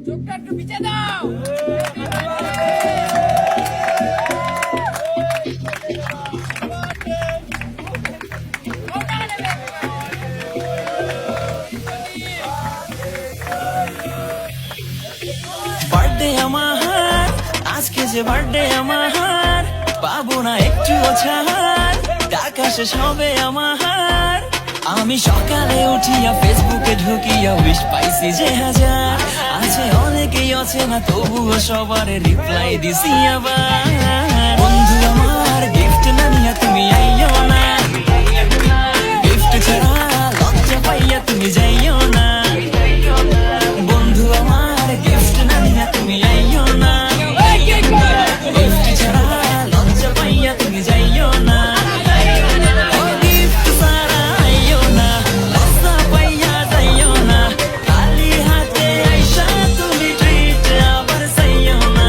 চোখটা একটু পিছিয়ে দাও। বার্থডে আমার আজকে, যে বার্থডে আমার, পাবো না একটু ছাড়, টাকা শেষ হবে আমার। আমি সকালে উঠিয়া ফেসবুকে ঢুকিয়া উইশ পাইছি যে হাজার, আছে অনেকেই আছে না তবুও সবার রিপ্লাই দিছি আবার। বন্ধু আমার গিফট না নিয়া তুমি আইও না, গিফট ছাড়া লজ্জা পাইয়া তুমি যাইও না। বন্ধু আমার গিফট না নিয়া তুমি আইও না, গিফট ছাড়া লজ্জা পাইয়া তুমি যাইও না। গিফট ছাড়া আইও না, লজ্জা পাইয়া যাইও না, খালি হাতে আইসা তুমি ট্রিট আবার চাইও না।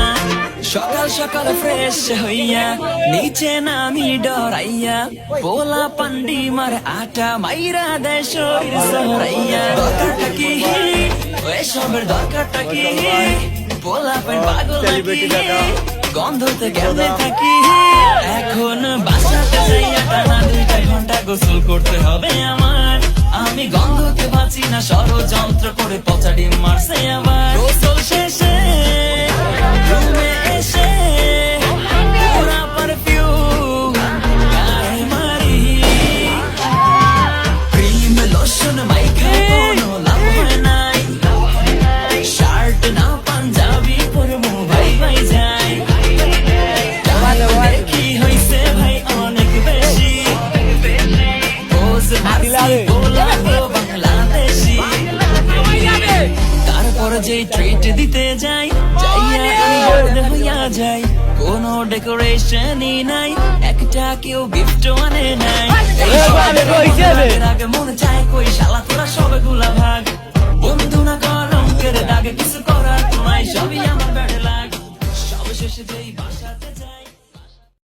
সকাল সকাল ফ্রেশ হইয়া নিচে নামি ডরাইয়া, পোলা পান্ডি মার আটা মাইরা দেয় শরীর সরাইয়া। দরকারটা কি এসবের, দরকারটা কি? পোলা পান পাগল নাকি, গন্ধতে গেলে থাকি। এখন বাসাতে যাইয়া টানা 2 ঘন্টা গোসল করতে হবে আমার। আমি গন্ধতে বাঁচি না, ষড়যন্ত্র করে পচা ডিম মারছে আবার। গোসল শেষে রুমে এসে পুরা পারফিউম গায়ে মারি, ক্রিম লোশন মাইকে কোনো লাভ হয় নাই। শার্ট না পাঞ্জাবি পরমু ভাই ভাই যাই, কি হইছে ভাই অনেক বেশি, পোজ মারছি গোলাপো বাংলাদেশি। তারপর যে ট্রিট দিতে যাই, যাইয়া আমি বোর্ড হইয়া যাই। কোনো ডেকোরেশনই নাই, একটা কেউ গিফট আনে নাই। এই সব আগে মনে চায় কই শালা তোরা সবগুলা ভাগ।